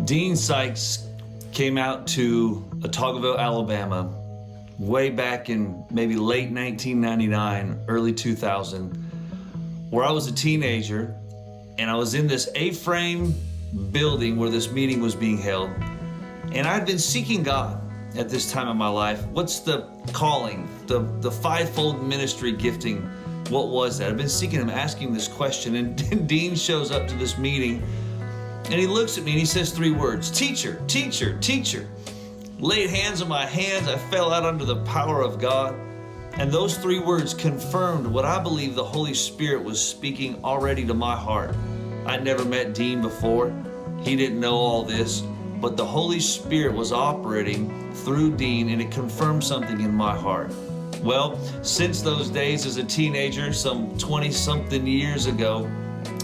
Dean Sikes came out to Otagoville, Alabama, way back in maybe late 1999, early 2000, where I was a teenager, and I was in this A-frame building where this meeting was being held, and I'd been seeking God at this time in my life. What's the calling, the fivefold ministry gifting? What was that? I've been seeking Him, asking this question, and Dean shows up to this meeting, and he looks at me and he says three words: teacher, teacher, teacher. Laid hands on my hands, I fell out under the power of God. And those three words confirmed what I believe the Holy Spirit was speaking already to my heart. I'd never met Dean before. He didn't know all this, but the Holy Spirit was operating through Dean, and it confirmed something in my heart. Well, since those days as a teenager, some 20-something years ago,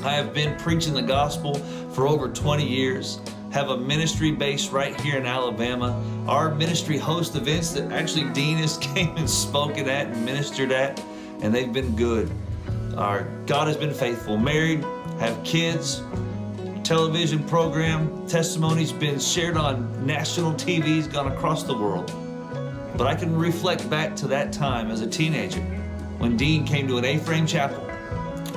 I have been preaching the gospel for over 20 years, have a ministry based right here in Alabama. Our ministry hosts events that actually Dean has came and spoken at and ministered at, and they've been good. Our God has been faithful. Married, have kids, television program, testimonies been shared on national TVs, gone across the world. But I can reflect back to that time as a teenager when Dean came to an A-frame chapel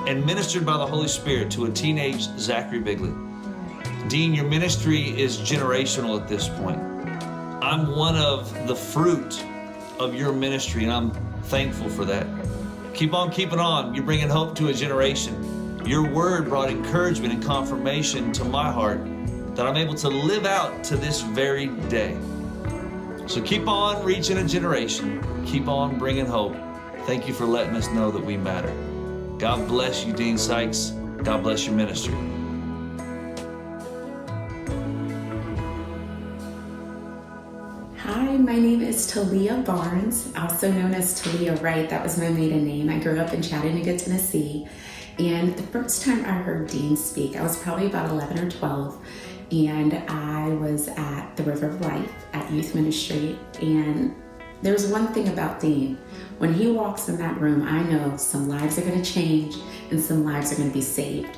and ministered by the Holy Spirit to a teenage Zachary Bigley. Dean, your ministry is generational at this point. I'm one of the fruit of your ministry, and I'm thankful for that. Keep on keeping on. You're bringing hope to a generation. Your word brought encouragement and confirmation to my heart that I'm able to live out to this very day. So keep on reaching a generation. Keep on bringing hope. Thank you for letting us know that we matter. God bless you, Dean Sikes. God bless your ministry. Hi, my name is Talia Barnes, also known as Talia Wright. That was my maiden name. I grew up in Chattanooga, Tennessee. And the first time I heard Dean speak, I was probably about 11 or 12. And I was at the River of Life at youth ministry. And there's one thing about Dean. When he walks in that room, I know some lives are going to change and some lives are going to be saved.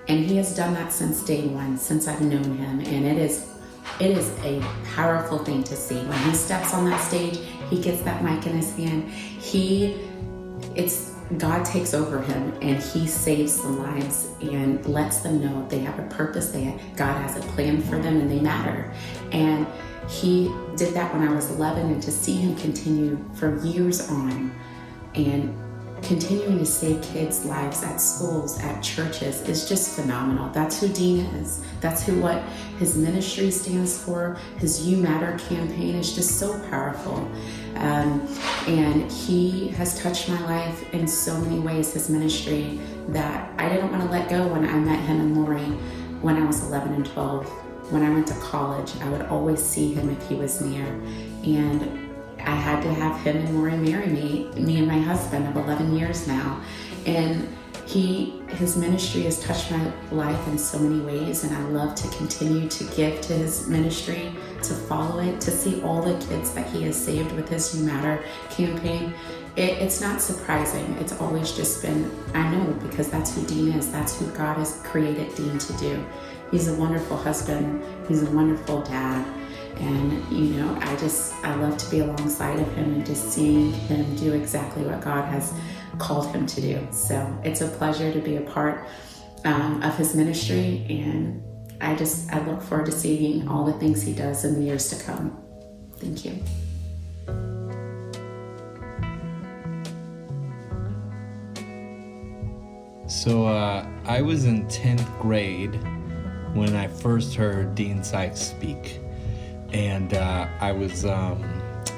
And he has done that since day one, since I've known him. And it is a powerful thing to see. When he steps on that stage, he gets that mic in his hand. God takes over him, and he saves some lives and lets them know they have a purpose. God has a plan for them, and they matter. And he did that when I was 11, and to see him continue for years on and continuing to save kids' lives at schools, at churches, is just phenomenal. That's who Dean is. That's what his ministry stands for. His You Matter campaign is just so powerful. And he has touched my life in so many ways, his ministry, that I didn't want to let go when I met him and Lori when I was 11 and 12. When I went to college, I would always see him if he was near. And I had to have him and Lori marry me and my husband of 11 years now. And his ministry has touched my life in so many ways, and I love to continue to give to his ministry, to follow it, to see all the kids that he has saved with his You Matter campaign. It's not surprising. It's always just been, I know, because that's who Dean is. That's who God has created Dean to do. He's a wonderful husband. He's a wonderful dad. And, I love to be alongside of him and just seeing him do exactly what God has called him to do. So it's a pleasure to be a part of his ministry, and I look forward to seeing all the things he does in the years to come. Thank you. So I was in 10th grade when I first heard Dean Sikes speak. And I was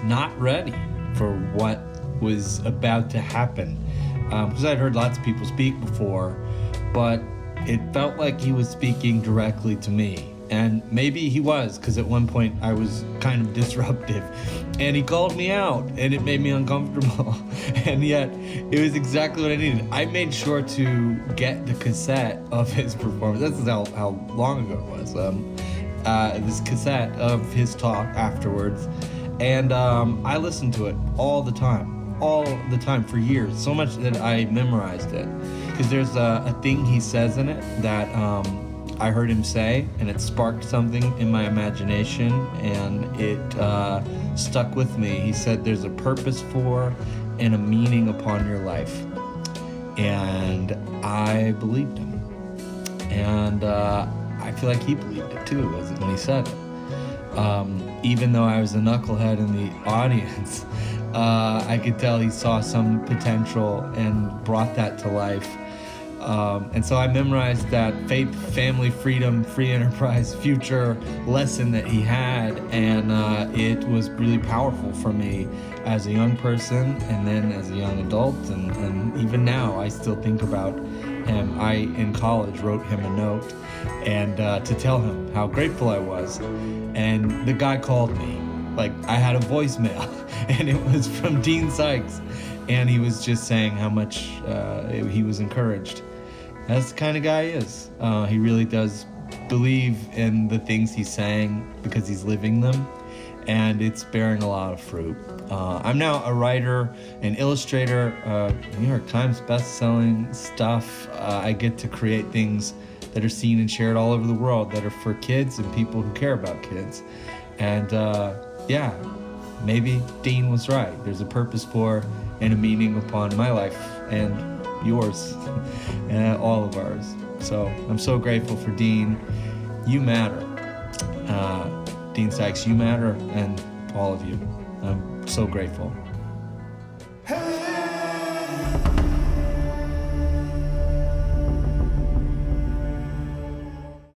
not ready for what was about to happen. Because I'd heard lots of people speak before, but it felt like he was speaking directly to me. And maybe he was, because at one point I was kind of disruptive. And he called me out, and it made me uncomfortable. And yet, it was exactly what I needed. I made sure to get the cassette of his performance. This is how long ago it was. This cassette of his talk afterwards. And I listened to it all the time. all the time for years, so much that I memorized it. Because there's a thing he says in it that I heard him say, and it sparked something in my imagination, and it stuck with me. He said there's a purpose for and a meaning upon your life. And I believed him. And I feel like he believed it too when he said it. Even though I was a knucklehead in the audience, I could tell he saw some potential and brought that to life. And so I memorized that faith, family, freedom, free enterprise, future lesson that he had, and it was really powerful for me as a young person, and then as a young adult, and even now I still think about him. I, in college, wrote him a note and to tell him how grateful I was, and the guy called me. Like, I had a voicemail, and it was from Dean Sikes, and he was just saying how much he was encouraged. That's the kind of guy he is. He really does believe in the things he's saying because he's living them, and it's bearing a lot of fruit. I'm now a writer, an illustrator, New York Times best-selling stuff. I get to create things that are seen and shared all over the world that are for kids and people who care about kids. And yeah, maybe Dean was right. There's a purpose for and a meaning upon my life and yours, and all of ours. So I'm so grateful for Dean. You matter. Dean Sikes, you matter, and all of you. I'm so grateful.